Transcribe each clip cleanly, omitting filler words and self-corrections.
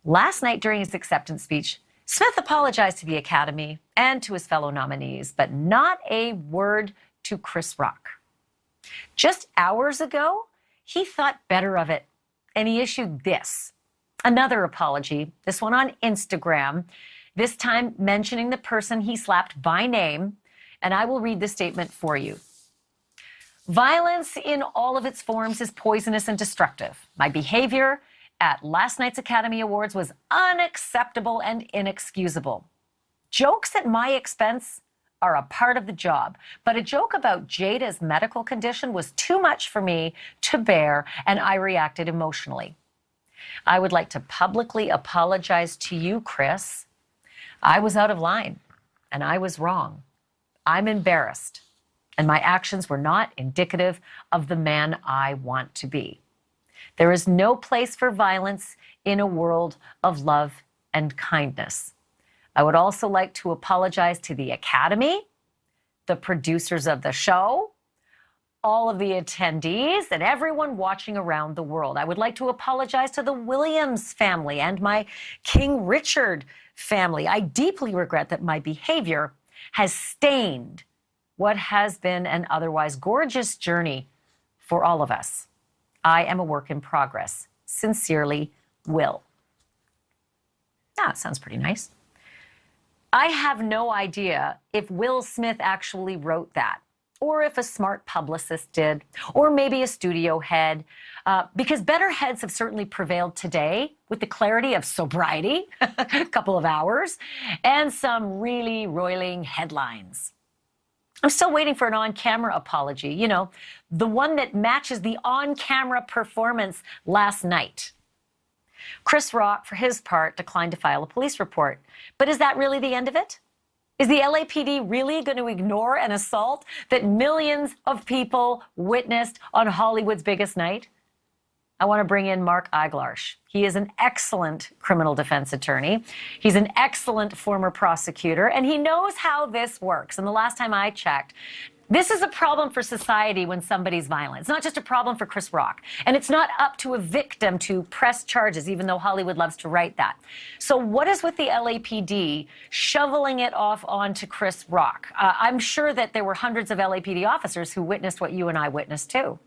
Last night during his acceptance speech, Smith apologized to the Academy and to his fellow nominees, but not a word to Chris Rock. Just hours ago, he thought better of it, and he issued another apology, this one on Instagram, this time mentioning the person he slapped by name, and I will read the statement for you. Violence in all of its forms is poisonous and destructive. My behavior at last night's Academy Awards was unacceptable and inexcusable. Jokes at my expense are a part of the job, but a joke about Jada's medical condition was too much for me to bear, and I reacted emotionally. I would like to publicly apologize to you, Chris. I was out of line, and I was wrong. I'm embarrassed, and my actions were not indicative of the man I want to be. There is no place for violence in a world of love and kindness. I would also like to apologize to the Academy, the producers of the show, all of the attendees, and everyone watching around the world. I would like to apologize to the Williams family and my King Richard family. I deeply regret that my behavior has stained what has been an otherwise gorgeous journey for all of us. I am a work in progress. Sincerely, Will. That sounds pretty nice. I have no idea if Will Smith actually wrote that, or if a smart publicist did, or maybe a studio head, because better heads have certainly prevailed today with the clarity of sobriety, a couple of hours, and some really roiling headlines. I'm still waiting for an on-camera apology, you know, the one that matches the on-camera performance last night. Chris Rock, for his part, declined to file a police report. But is that really the end of it? Is the LAPD really going to ignore an assault that millions of people witnessed on Hollywood's biggest night? I want to bring in Mark Eiglarsh. He is an excellent criminal defense attorney. He's an excellent former prosecutor, and he knows how this works. And the last time I checked, this is a problem for society when somebody's violent. It's not just a problem for Chris Rock. And it's not up to a victim to press charges, even though Hollywood loves to write that. So what is with the LAPD shoveling it off onto Chris Rock? I'm sure that there were hundreds of LAPD officers who witnessed what you and I witnessed too.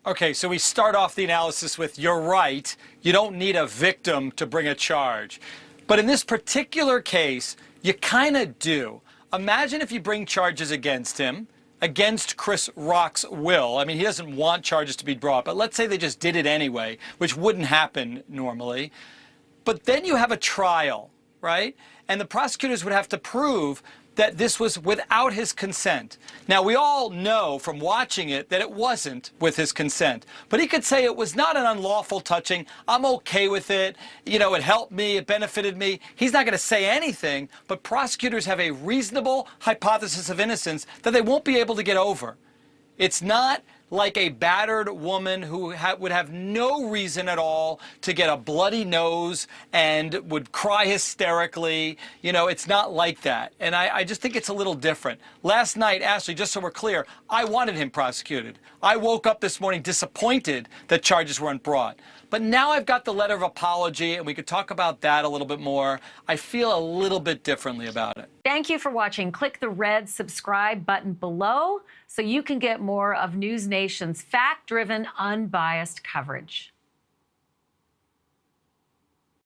Okay, so we start off the analysis with, you're right, you don't need a victim to bring a charge. But in this particular case, you kind of do. Imagine if you bring charges against him, against Chris Rock's will. I mean, he doesn't want charges to be brought, but let's say they just did it anyway, which wouldn't happen normally. But then you have a trial, right? And the prosecutors would have to prove that this was without his consent. Now, we all know from watching it that it wasn't with his consent. But he could say it was not an unlawful touching. I'm okay with it. You know, it helped me. It benefited me. He's not going to say anything. But prosecutors have a reasonable hypothesis of innocence that they won't be able to get over. It's not like a battered woman who would have no reason at all to get a bloody nose and would cry hysterically. You know, it's not like that. And I just think it's a little different. Last night, Ashley, just so we're clear, I wanted him prosecuted. I woke up this morning disappointed that charges weren't brought. But now I've got the letter of apology, and we could talk about that a little bit more. I feel a little bit differently about it. Thank you for watching. Click the red subscribe button below so you can get more of NewsNation's fact-driven, unbiased coverage.